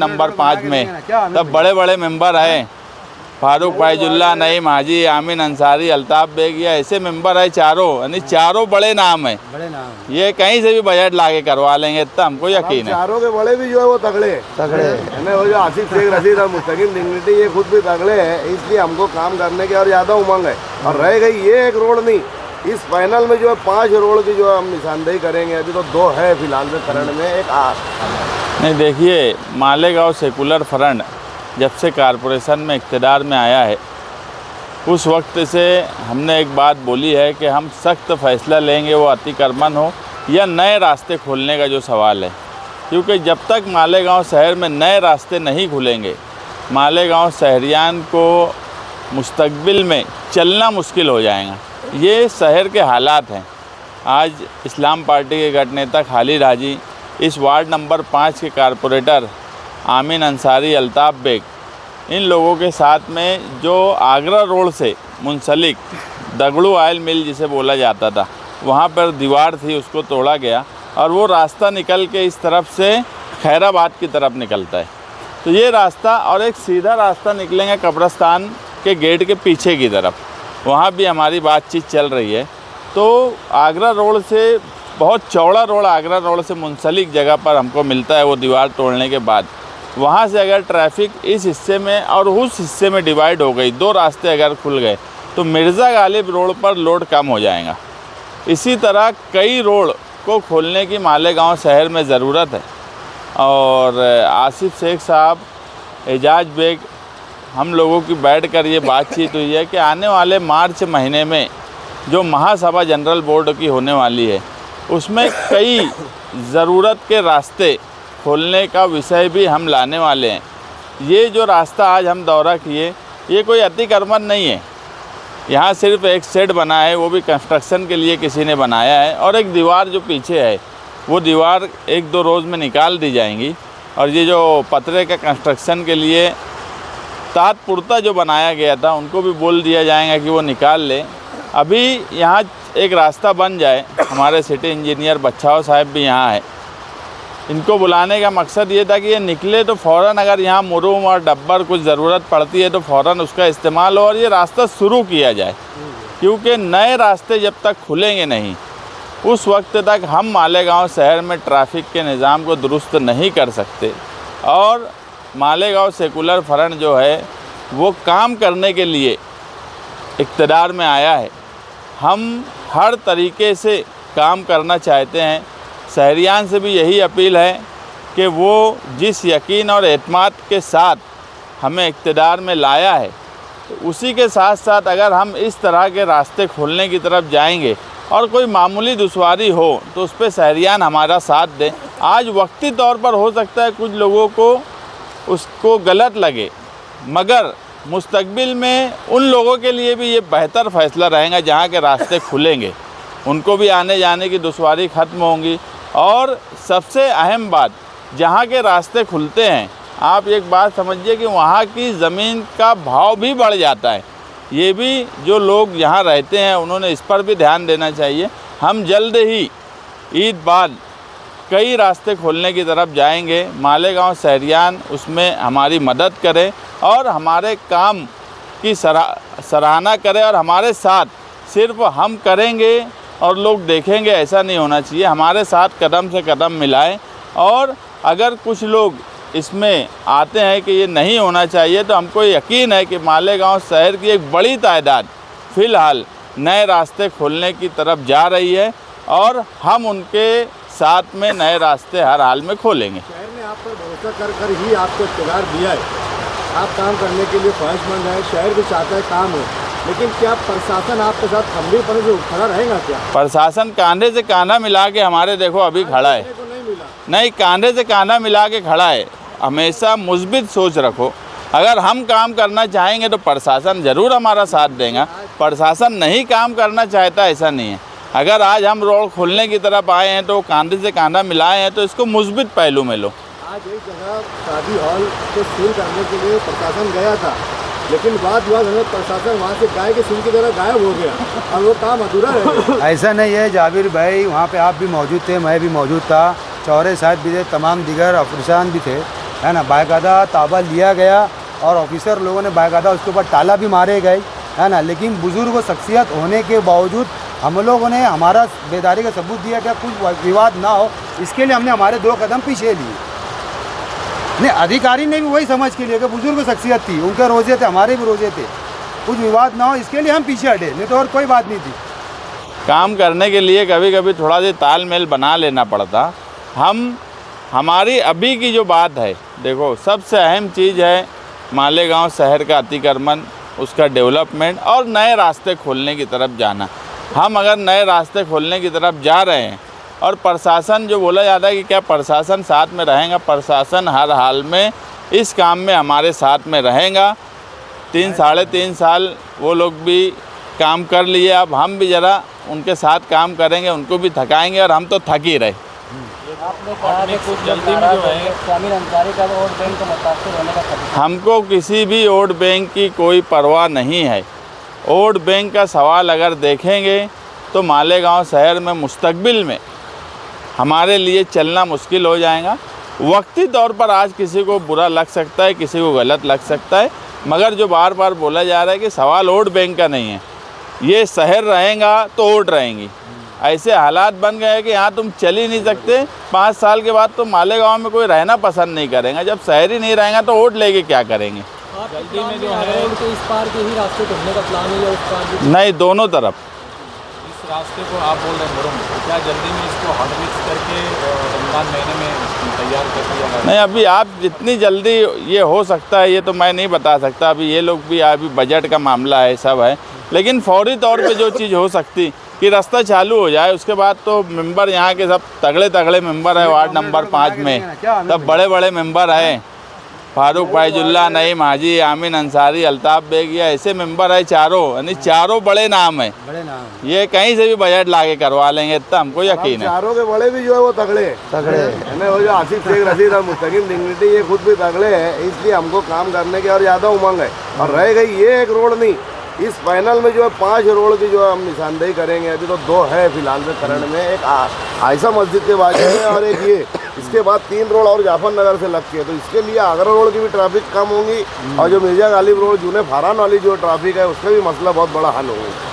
Number 5 में, तब बड़े बड़े मेंबर हैं, फारूक फैजुल्ला, नईम हाजी, आमीन अंसारी, अल्ताफ़ बेग, ये ऐसे मेंबर है चारों, यानी चारों बड़े नाम हैं। ये कहीं से भी बजट ला के करवा लेंगे, इतना हमको यकीन है। चारों के बड़े भी जो है वो तगड़े है ना, वो जो आसिफ शेख रशीद और मुस्तकिम डिग्निटी, ये खुद भी तगड़े हैं, इसलिए हमको काम करने की और ज़्यादा उमंग है। और रह गई ये एक रोड नहीं, इस फाइनल में जो है 5 रोड की जो है हम निशानदेही करेंगे। अभी तो 2 है फिलहाल में करण में, एक नहीं देखिए, मालेगांव सेकुलर फ्रंट जब से कारपोरेशन में इक़्तिदार में आया है, उस वक्त से हमने एक बात बोली है कि हम सख्त फ़ैसला लेंगे, वो अतिक्रमण हो या नए रास्ते खोलने का जो सवाल है। क्योंकि जब तक मालेगांव शहर में नए रास्ते नहीं खुलेंगे, मालेगांव शहरियान को मुस्तकबिल में चलना मुश्किल हो जाएगा। ये शहर के हालात हैं। आज इस्लाम पार्टी के गठनेता खालिद हाजी, इस वार्ड नंबर 5 के कारपोरेटर आमीन अंसारी, अल्ताफ़ बेग, इन लोगों के साथ में जो आगरा रोड से मुंसलिक दगड़ू ऑयल मिल जिसे बोला जाता था, वहाँ पर दीवार थी, उसको तोड़ा गया और वो रास्ता निकल के इस तरफ से खैराबाद की तरफ निकलता है। तो ये रास्ता और एक सीधा रास्ता निकलेंगे कब्रस्तान के गेट के पीछे की तरफ, वहाँ भी हमारी बातचीत चल रही है। तो आगरा रोड से बहुत चौड़ा रोड, आगरा रोड से मुंसलिक जगह पर हमको मिलता है वो दीवार तोड़ने के बाद। वहाँ से अगर ट्रैफिक इस हिस्से में और उस हिस्से में डिवाइड हो गई, 2 रास्ते अगर खुल गए, तो मिर्ज़ा गालिब रोड पर लोड कम हो जाएगा। इसी तरह कई रोड को खोलने की मालेगांव शहर में ज़रूरत है। और आसिफ शेख साहब, एजाज बेग, हम लोगों की बैठकर ये बातचीत हुई है कि आने वाले मार्च महीने में जो महासभा जनरल बोर्ड की होने वाली है, उसमें कई ज़रूरत के रास्ते खोलने का विषय भी हम लाने वाले हैं। ये जो रास्ता आज हम दौरा किए, ये कोई अतिक्रमण नहीं है। यहाँ सिर्फ एक शेड बना है, वो भी कंस्ट्रक्शन के लिए किसी ने बनाया है, और एक दीवार जो पीछे है, वो दीवार 1-2 रोज़ में निकाल दी जाएंगी। और ये जो पतरे का कंस्ट्रक्शन के लिए तात्पुरता जो बनाया गया था, उनको भी बोल दिया जाएगा कि वो निकाल ले। अभी यहाँ एक रास्ता बन जाए, हमारे सिटी इंजीनियर बच्छाव साहब भी यहाँ है, इनको बुलाने का मकसद ये था कि ये निकले तो फ़ौरन, अगर यहाँ मुरुम और डब्बर कुछ ज़रूरत पड़ती है तो फ़ौरन उसका इस्तेमाल हो और ये रास्ता शुरू किया जाए। क्योंकि नए रास्ते जब तक खुलेंगे नहीं, उस वक्त तक हम मालेगांव शहर में ट्रैफिक के निज़ाम को दुरुस्त नहीं कर सकते। और मालेगांव सेकुलर फ्रंट जो है वो काम करने के लिए इक़्तिदार में आया है। हम हर तरीके से काम करना चाहते हैं। शहरियान से भी यही अपील है कि वो जिस यकीन और एतमाद के साथ हमें इक़्तिदार में लाया है, तो उसी के साथ साथ अगर हम इस तरह के रास्ते खोलने की तरफ जाएंगे और कोई मामूली दुश्वारी हो तो उस पर शहरियान हमारा साथ दें। आज वक्ती तौर पर हो सकता है कुछ लोगों को उसको गलत लगे, मगर मुस्तकबिल में उन लोगों के लिए भी ये बेहतर फ़ैसला रहेगा जहाँ के रास्ते खुलेंगे, उनको भी आने जाने की दुश्वारी ख़त्म होंगी। और सबसे अहम बात, जहाँ के रास्ते खुलते हैं, आप एक बात समझिए कि वहाँ की ज़मीन का भाव भी बढ़ जाता है। ये भी जो लोग यहाँ रहते हैं उन्होंने इस पर भी ध्यान देना चाहिए। हम जल्द ही ईद बाद कई रास्ते खोलने की तरफ जाएंगे। मालेगांव शहरियान उसमें हमारी मदद करें और हमारे काम की सराहना करें, और हमारे साथ सिर्फ हम करेंगे और लोग देखेंगे ऐसा नहीं होना चाहिए। हमारे साथ कदम से कदम मिलाएं। और अगर कुछ लोग इसमें आते हैं कि ये नहीं होना चाहिए, तो हमको यकीन है कि मालेगांव शहर की एक बड़ी तादाद फ़िलहाल नए रास्ते खोलने की तरफ जा रही है और हम उनके साथ में नए रास्ते हर हाल में खोलेंगे। शहर ने आप पर भरोसा कर ही आपको इख्तियार दिया है, आप काम करने के लिए ख्वाहिशमंद हैं, शहर भी चाहता है काम हो, लेकिन क्या प्रशासन आपके साथ खंभीरपन से खड़ा रहेगा? क्या प्रशासन कांधे से कांधा मिला के हमारे देखो अभी खड़ा है? नहीं, कांधे से कांधा मिला के खड़ा है। हमेशा मुस्बित सोच रखो। अगर हम काम करना चाहेंगे तो प्रशासन ज़रूर हमारा साथ देगा। प्रशासन नहीं काम करना चाहता ऐसा नहीं है। अगर आज हम रोड खोलने की तरफ आए हैं तो कांधे से कांधा मिलाए हैं, तो इसको मुस्बित पहलू में लो। आज एक जगह शादी हॉल को सील करने के लिए प्रशासन गया था, लेकिन बात हुआ प्रशासन वहाँ से गाय के सिंह की तरह गायब हो गया और वो काम अधूरा रह गया। ऐसा नहीं है जाबिर भाई, वहाँ पे आप भी मौजूद थे, मैं भी मौजूद था, चौरे साहब भी थे, तमाम दिगर अफसरान भी थे। है ना, बाकायदा ताबा लिया गया और ऑफिसर लोगों ने बाकायदा उसके ऊपर ताला भी मारे गए, है ना। लेकिन बुज़ुर्ग शख्सियत होने के बावजूद हम लोगों ने हमारा बेदारी का सबूत दिया कि कुछ विवाद ना हो, इसके लिए हमने हमारे 2 कदम पीछे लिए। नहीं, अधिकारी ने भी वही समझ के लिए कि बुज़ुर्ग शख्सियत थी, उनके रोज़े थे, हमारे भी रोज़े थे, कुछ विवाद ना हो इसके लिए हम पीछे हटे, नहीं तो और कोई बात नहीं थी। काम करने के लिए कभी कभी थोड़ा सा तालमेल बना लेना पड़ता। हमारी अभी की जो बात है, देखो सबसे अहम चीज़ है मालेगांव शहर का अतिक्रमण, उसका डेवलपमेंट और नए रास्ते खोलने की तरफ जाना। हम अगर नए रास्ते खोलने की तरफ जा रहे हैं और प्रशासन जो बोला जाता है कि क्या प्रशासन साथ में रहेगा, प्रशासन हर हाल में इस काम में हमारे साथ में रहेगा। 3 साढ़े 3 साल वो लोग भी काम कर लिए, अब हम भी ज़रा उनके साथ काम करेंगे, उनको भी थकाएंगे और हम तो थक ही रहे। आपने कहा कि कुछ जल्दी में जो है शामिल अंसारी का वोट बैंक को मुतासर होने का खतरा। हमको किसी भी वोट बैंक की कोई परवाह नहीं है। वोट बैंक का सवाल अगर देखेंगे तो मालेगांव शहर में मुस्तकबिल में हमारे लिए चलना मुश्किल हो जाएगा। वक्ती तौर पर आज किसी को बुरा लग सकता है, किसी को गलत लग सकता है, मगर जो बार बार बोला जा रहा है कि सवाल वोट बैंक का नहीं है, ये शहर रहेगा तो वोट रहेंगी। ऐसे हालात बन गए हैं कि यहाँ तुम चल ही नहीं सकते। 5 साल के बाद तो मालेगांव में कोई रहना पसंद नहीं करेगा। जब शहर ही नहीं रहेगा तो वोट लेके क्या करेंगे। जल्दी में जो है उनको इस पार के ही रास्ते ढूंढने का प्लान है या उस पार भी? नहीं, दोनों तरफ। इस रास्ते को आप बोल रहे हैं मुरम, क्या जल्दी में इसको हॉट मिक्स करके रमज़ान महीने में तैयार कर दिया जाए? नहीं, अभी आप जितनी जल्दी ये हो सकता है ये तो मैं नहीं बता सकता। अभी ये लोग भी अभी बजट का मामला है, सब है, लेकिन फौरी तौर पे जो चीज़ हो सकती कि रास्ता चालू हो जाए। उसके बाद तो मेंबर यहाँ के सब तगड़े तगड़े मेंबर है वार्ड नंबर 5 में, सब बड़े बड़े मेंबर हैं। फारूक फैजुल्ला, नईम हाजी, आमीन अंसारी, अल्ताफ़ बेगिया, ऐसे मेंबर है चारों, यानी चारों बड़े नाम हैं। बड़े नाम ये कहीं से भी बजट लाके करवा लेंगे, इतना हमको यकीन है। चारों के बड़े भी जो है वो तगड़े है ना, वो जो आसिफ शेख रशीद और मुस्तकीम डिग्निटी, ये खुद भी तगड़े हैं, इसलिए हमको काम करने की और ज़्यादा उमंग है। और रह गई ये एक रोड नहीं, इस फाइनल में जो है 5 रोड की जो है हम निशानदेही करेंगे। अभी तो 2 है फिलहाल में करण में, एक आयशा मस्जिद के बाजू में और एक ये, इसके बाद 3 रोड और जाफर नगर से लग के, तो इसके लिए आगरा रोड की भी ट्रैफिक कम होंगी और जो मिर्जा गालिब रोड जूने फारान वाली जो ट्रैफिक है उसका भी मसला बहुत बड़ा हल होगा।